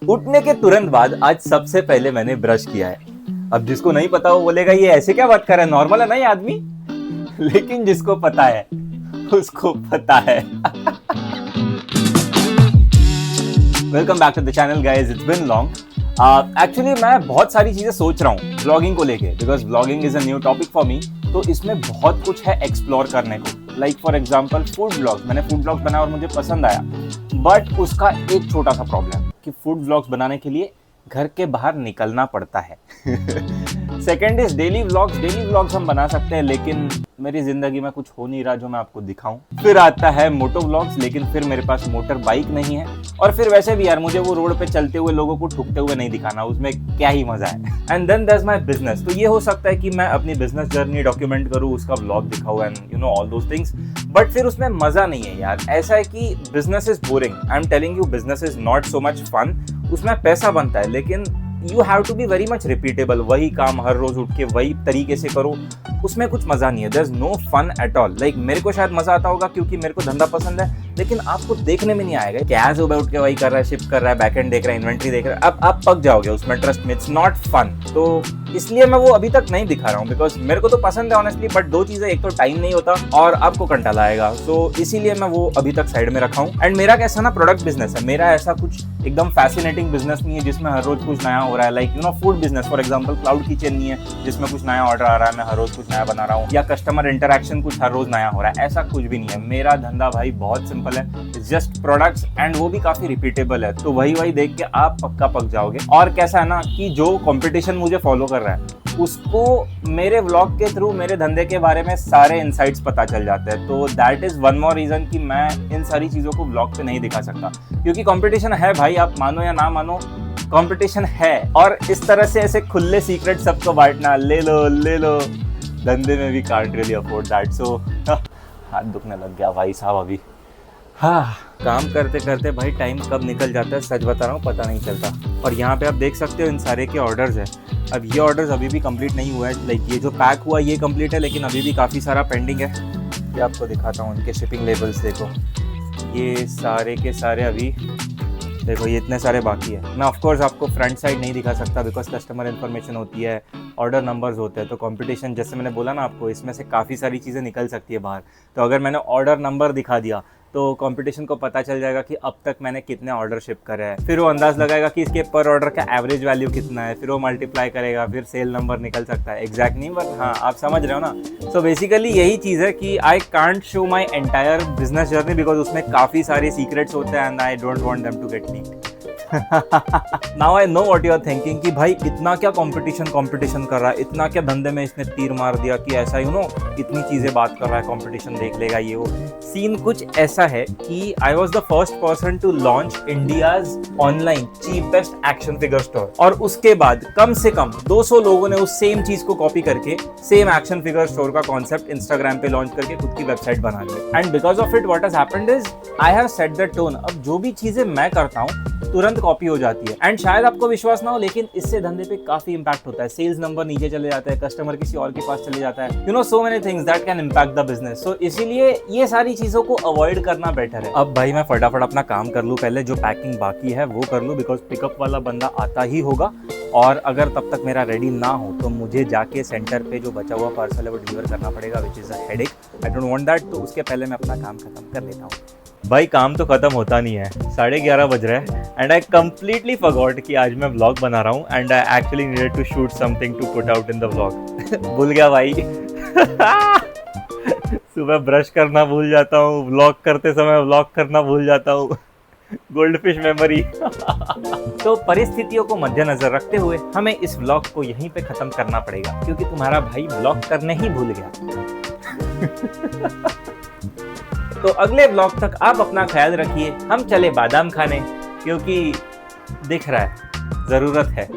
उठने के तुरंत बाद आज सबसे पहले मैंने ब्रश किया है। अब जिसको नहीं पता वो बोलेगा ये ऐसे क्या बात कर रहा है, नॉर्मल है ना ये आदमी। लेकिन जिसको पता है उसको पता है। Welcome back to the channel guys, it's been long. Actually मैं बहुत सारी चीजें सोच रहा हूँ व्लॉगिंग को लेके, because vlogging is a new topic for me. तो इसमें बहुत कुछ है एक्सप्लोर करने को। Like for example food vlogs, मैंने फूड व्लॉग्स बनाया और मुझे पसंद आया, बट उसका एक छोटा सा प्रॉब्लम कि फूड व्लॉग्स बनाने के लिए घर के बाहर निकलना पड़ता है। सेकेंड इज डेली व्लॉग्स हम बना सकते हैं, लेकिन मेरी जिंदगी में कुछ हो नहीं रहा जो मैं आपको दिखाऊं। फिर आता है मोटो व्लॉग्स, लेकिन फिर मेरे पास मोटर बाइक नहीं है, और फिर वैसे भी यार मुझे वो रोड पे चलते हुए लोगों को ठुकते हुए नहीं दिखाना, उसमें क्या ही मजा है। And then there is my business. तो ये हो सकता है कि मैं अपनी बिजनेस जर्नी डॉक्यूमेंट करूँ, उसका व्लॉग दिखाऊं and you know all those things, but फिर उसमें मजा नहीं है यार। ऐसा है कि business is boring, I am telling you, business is not so much fun. उसमें पैसा बनता है, लेकिन you have to be very much repeatable. वही काम हर रोज उठ के वही तरीके से करो, उसमें कुछ मजा नहीं है। There is no fun at all. Like मेरे को शायद मजा आता होगा क्योंकि मेरे को धंधा पसंद है, लेकिन आपको देखने में नहीं आएगा क्या सुबह उठ के वही कर रहा है, शिफ्ट कर रहा है, बैकएंड देख रहा है, इन्वेंट्री देख रहा है। अब आप पक जाओगे उसमें, ट्रस्ट में, इट्स नॉट फन। तो इसलिए मैं वो अभी तक नहीं दिखा रहा हूँ, बिकॉज मेरे को तो पसंद है ऑनेस्टली, बट दो चीजें, एक तो टाइम नहीं होता और आपको कंटाला आएगा। सो इसीलिए मैं वो अभी तक साइड में रखा हूँ। एंड मेरा कैसा ना प्रोडक्ट बिजनेस है, मेरा ऐसा कुछ एकदम फैसिनेटिंग बिजनेस नहीं है जिसमें हर रोज कुछ नया हो रहा है। Like you know food business for example, cloud kitchen नहीं है जिसमें कुछ नया ऑर्डर आ रहा है, मैं हर रोज कुछ नया बना रहा हूँ, या कस्टमर इंटरेक्शन कुछ हर रोज नया हो रहा है, ऐसा कुछ भी नहीं है। मेरा धंधा भाई बहुत सिंपल है, जस्ट प्रोडक्ट्स, एंड वो भी काफी रिपीटेबल है। तो वही देख के आप पक्का पक जाओगे। और कैसा है ना कि जो कंपटीशन मुझे फॉलो कर रहा है उसको मेरे व्लॉग के थ्रू मेरे धंधे के बारे में सारे इनसाइट्स पता चल जाते हैं। तो that is one more reason कि मैं इन सारी चीजों को व्लॉग पे नहीं दिखा सकता, क्योंकि कंपटीशन है भाई, आप मानो या ना मानो, कंपटीशन है। और इस तरह से ऐसे खुले सीक्रेट सबको बांटना, ले लो, धंधे में भी कांट रियली अफोर्ड दैट। सो हाथ दुखने लग गया भाई साहब अभी। हाँ, काम करते करते भाई टाइम कब निकल जाता है सच बता रहा हूँ, पता नहीं चलता। और यहाँ पे आप देख सकते हो इन सारे के ऑर्डर्स हैं। अब ये ऑर्डर्स अभी भी कंप्लीट नहीं हुआ है। लाइक ये जो पैक हुआ ये कंप्लीट है, लेकिन अभी भी काफ़ी सारा पेंडिंग है। ये आपको दिखाता हूँ, इनके शिपिंग लेबल्स देखो, ये सारे के सारे अभी देखो, ये इतने सारे बाकी है। मैं ऑफकोर्स आपको फ्रंट साइड नहीं दिखा सकता, बिकॉज कस्टमर इन्फॉर्मेशन होती है, ऑर्डर नंबर्स होते हैं, तो कंपटीशन, जैसे मैंने बोला ना आपको, इसमें से काफ़ी सारी चीज़ें निकल सकती है बाहर। तो अगर मैंने ऑर्डर नंबर दिखा दिया तो कंपटीशन को पता चल जाएगा कि अब तक मैंने कितने ऑर्डर शिप करे हैं। फिर वो अंदाज लगाएगा कि इसके पर ऑर्डर का एवरेज वैल्यू कितना है, फिर वो मल्टीप्लाई करेगा, फिर सेल नंबर निकल सकता है। एग्जैक्ट नहीं, बट हाँ आप समझ रहे हो ना। सो बेसिकली यही चीज़ है कि I can't show my entire business journey, because उसमें काफ़ी सारे सीक्रेट्स होते हैं and I don't want them to get leaked. Now I know what you are thinking कि भाई इतना क्या कंपटीशन कर रहा है, इतना क्या धंधे में इसने तीर मार दिया कि ऐसा यू नो इतनी चीजें बात कर रहा है, कंपटीशन देख लेगा ये वो। सीन कुछ ऐसा है कि I was the first person to launch India's online cheapest action figure store, और उसके बाद कम से कम 200 लोगों ने उस सेम चीज को कॉपी करके सेम एक्शन फिगर स्टोर का कॉन्सेप्ट इंस्टाग्राम पे लॉन्च करके खुद की वेबसाइट बना ली। And because of it what has happened is I have set the tone. अब जो भी चीजें मैं करता हूँ तुरंत कॉपी हो जाती है। एंड शायद आपको विश्वास ना हो, लेकिन इससे धंधे पे काफी इंपैक्ट होता है। सेल्स नंबर नीचे चले जाता है, कस्टमर किसी और के पास चले जाता है, you know so many things that can impact the business. So इसीलिए ये सारी चीजों को अवॉइड करना बेटर है। अब भाई मैं फटाफट अपना काम कर लूँ, पहले जो पैकिंग बाकी है वो कर लूँ, बिकॉज पिकअप वाला बंदा आता ही होगा, और अगर तब तक मेरा रेडी ना हो तो मुझे जाके सेंटर पे जो बचा हुआ पार्सल है वो डिलीवर करना पड़ेगा, which is a headache. I don't want that. तो उसके पहले मैं अपना काम खत्म कर लेता हूँ। भाई काम तो खत्म होता नहीं है, 11:30 बज रहे हैं एंड आई कंप्लीटली फॉरगॉट कि आज मैं व्लॉग बना रहा हूँ, and I actually needed to shoot something to put out in the vlog. भूल गया भाई। सुबह ब्रश करना भूल जाता हूँ, व्लॉग करते समय व्लॉग करना भूल जाता हूँ। Goldfish memory. तो परिस्थितियों को मद्देनजर रखते हुए हमें इस व्लॉग को यहीं पे खत्म करना पड़ेगा, क्योंकि तुम्हारा भाई व्लॉग करने ही भूल गया। तो अगले व्लॉग तक आप अपना ख्याल रखिए। हम चले बादाम खाने, क्योंकि दिख रहा है जरूरत है।